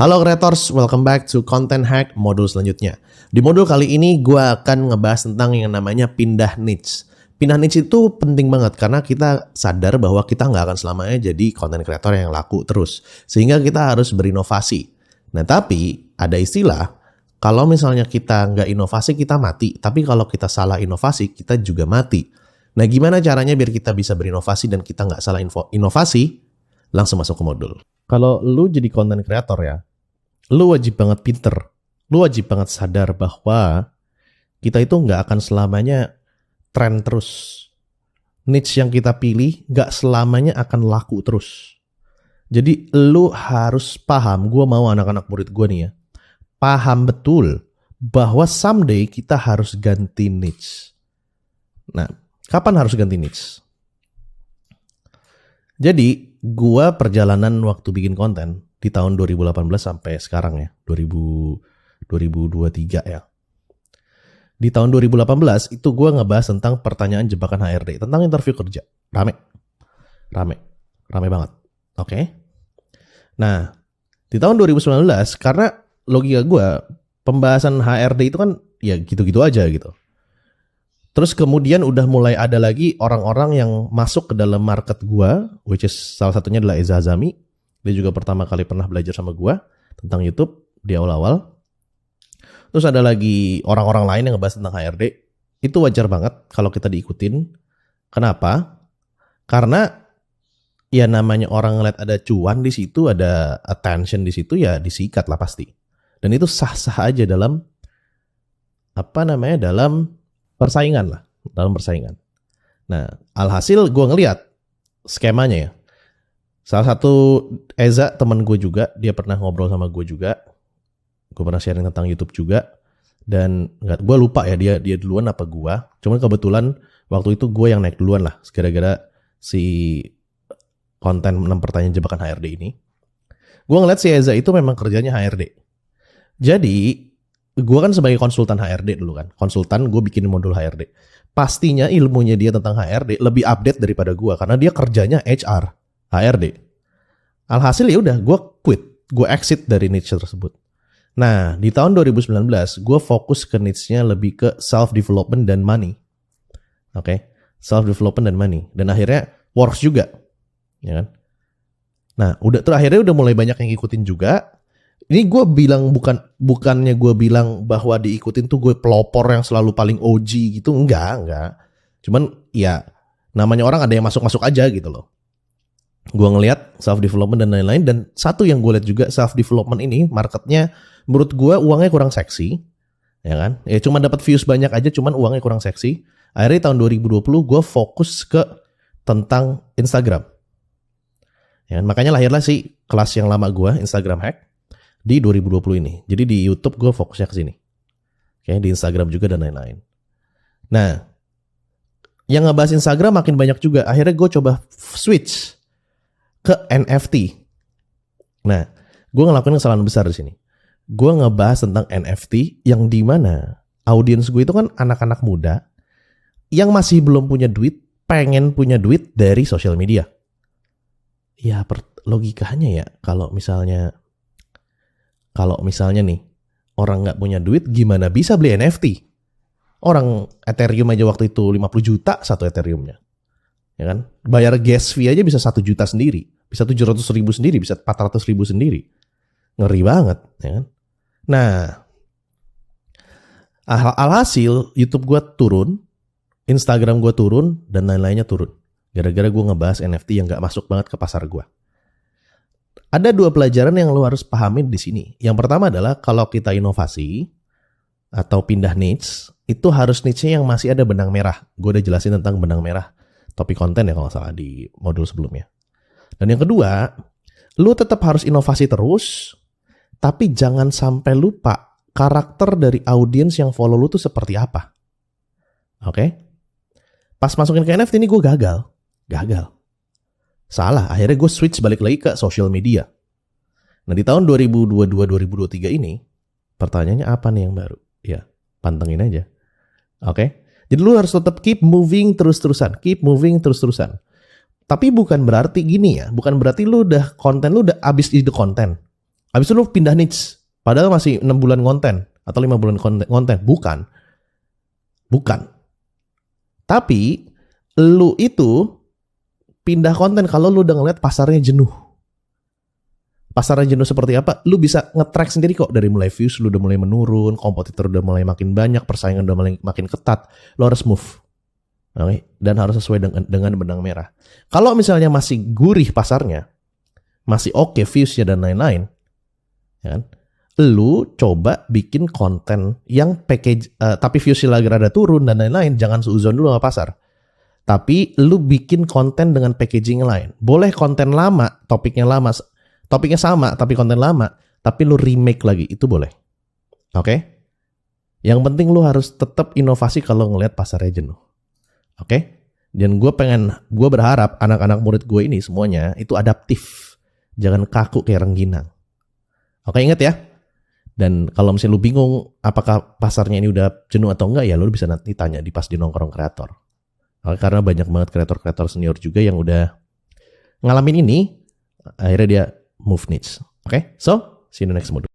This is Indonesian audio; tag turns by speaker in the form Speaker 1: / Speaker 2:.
Speaker 1: Halo creators, welcome back to Content Hack modul selanjutnya. Di modul kali ini gue akan ngebahas tentang yang namanya pindah niche. Pindah niche itu penting banget karena kita sadar bahwa kita nggak akan selamanya jadi content creator yang laku terus. Sehingga kita harus berinovasi. Nah tapi ada istilah, kalau misalnya kita nggak inovasi kita mati. Tapi kalau kita salah inovasi kita juga mati. Nah gimana caranya biar kita bisa berinovasi dan kita nggak salah inovasi? Langsung masuk ke modul. Kalau lu jadi content creator ya, lu wajib banget pinter. Lu wajib banget sadar bahwa kita itu nggak akan selamanya tren terus. Niche yang kita pilih nggak selamanya akan laku terus. Jadi lu harus paham, gue mau anak-anak murid gue nih ya, paham betul bahwa someday kita harus ganti niche. Nah, kapan harus ganti niche? Jadi, gue perjalanan waktu bikin konten di tahun 2018 sampai sekarang ya, 2023 ya. Di tahun 2018 itu gue ngebahas tentang pertanyaan jebakan HRD, tentang interview kerja. Rame banget. Oke. Nah, di tahun 2019 karena logika gue, pembahasan HRD itu kan ya gitu-gitu aja gitu. Terus kemudian udah mulai ada lagi orang-orang yang masuk ke dalam market gua, which is salah satunya adalah Eza Azami. Dia juga pertama kali pernah belajar sama gua tentang YouTube di awal-awal. Terus ada lagi orang-orang lain yang ngebahas tentang HRD. Itu wajar banget kalau kita diikutin. Kenapa? Karena ya namanya orang ngeliat ada cuan di situ, ada attention di situ, ya disikat lah pasti. Dan itu sah-sah aja dalam dalam persaingan lah, dalam persaingan. Nah, alhasil gue ngeliat skemanya ya. Salah satu Eza, teman gue juga, dia pernah ngobrol sama gue juga. Gue pernah sharing tentang YouTube juga. Dan gue lupa ya dia duluan apa gue. Cuman kebetulan waktu itu gue yang naik duluan lah. Gara-gara si konten 6 pertanyaan jebakan HRD ini. Gue ngeliat si Eza itu memang kerjanya HRD. Jadi gue kan sebagai konsultan HRD dulu kan. Konsultan, gue bikin modul HRD. Pastinya ilmunya dia tentang HRD lebih update daripada gue. Karena dia kerjanya HR, HRD. Alhasil ya udah, gue quit. Gue exit dari niche tersebut. Nah, di tahun 2019, gue fokus ke niche-nya lebih ke self-development dan money. Oke, self-development dan money. Dan akhirnya works juga. Ya kan? Nah, akhirnya udah mulai banyak yang ngikutin juga. Ini gue bilang bukannya gue bilang bahwa diikutin tuh gue pelopor yang selalu paling OG gitu, enggak. Cuman ya namanya orang ada yang masuk aja gitu loh. Gue ngelihat self development dan lain-lain, dan satu yang gue lihat juga self development ini marketnya menurut gue uangnya kurang seksi, ya kan? Ya cuma dapat views banyak aja, cuman uangnya kurang seksi. Akhirnya tahun 2020 gue fokus ke tentang Instagram. Ya kan? Makanya lahirlah sih kelas yang lama gue, Instagram Hack, di 2020 ini. Jadi di YouTube gue fokusnya ke sini. Oke, di Instagram juga dan lain-lain. Nah, yang ngebahas Instagram makin banyak juga. Akhirnya gue coba switch ke NFT. Nah, gue ngelakuin kesalahan besar di sini. Gue ngebahas tentang NFT yang di mana audiens gue itu kan anak-anak muda yang masih belum punya duit, pengen punya duit dari sosial media. Ya, logikanya ya kalau misalnya nih, orang nggak punya duit, gimana bisa beli NFT? Orang Ethereum aja waktu itu 50 juta satu Ethereumnya. Ya kan? Bayar gas fee aja bisa 1 juta sendiri. Bisa 700 ribu sendiri, bisa 400 ribu sendiri. Ngeri banget. Ya kan? Nah, alhasil YouTube gue turun, Instagram gue turun, dan lain-lainnya turun. Gara-gara gue ngebahas NFT yang nggak masuk banget ke pasar gue. Ada 2 pelajaran yang lo harus pahamin di sini. Yang pertama adalah kalau kita inovasi atau pindah niche, itu harus niche-nya yang masih ada benang merah. Gue udah jelasin tentang benang merah topik konten ya kalau nggak salah di modul sebelumnya. Dan yang kedua, lo tetap harus inovasi terus, tapi jangan sampai lupa karakter dari audiens yang follow lo tuh seperti apa. Oke? Pas masukin ke NFT ini gue gagal. Salah, akhirnya gue switch balik lagi ke social media. Nah di tahun 2022-2023 ini, pertanyaannya apa nih yang baru? Ya, pantengin aja. Oke? Jadi lu harus tetap keep moving terus-terusan. Tapi bukan berarti gini ya, bukan berarti konten lu udah abis ide konten. Habis itu lu pindah niche. Padahal masih 6 bulan konten atau 5 bulan konten. Bukan. Tapi lu itu pindah konten kalau lu udah ngeliat pasarnya jenuh. Pasarnya jenuh seperti apa? Lu bisa nge-track sendiri kok. Dari mulai views lu udah mulai menurun, kompetitor udah mulai makin banyak, persaingan udah mulai makin ketat. Lu harus move. Oke? Dan harus sesuai dengan benang merah. Kalau misalnya masih gurih pasarnya, masih oke viewsnya dan lain-lain, ya kan? Lu coba bikin konten yang package, tapi viewsnya lagi rada turun dan lain-lain, jangan seuzon dulu sama pasar. Tapi lu bikin konten dengan packaging lain. Boleh konten lama, topiknya sama, tapi konten lama, tapi lu remake lagi, itu boleh. Oke? Yang penting lu harus tetap inovasi kalau ngelihat pasarnya jenuh. Oke? Dan gue berharap anak-anak murid gue ini semuanya itu adaptif. Jangan kaku kayak rengginang. Oke, ingat ya? Dan kalau misalnya lu bingung apakah pasarnya ini udah jenuh atau enggak, ya lu bisa nanti tanya pas di nongkrong kreator. Oke, karena banyak banget kreator-kreator senior juga yang udah ngalamin ini, akhirnya dia move niche. Oke, so see you in the next module.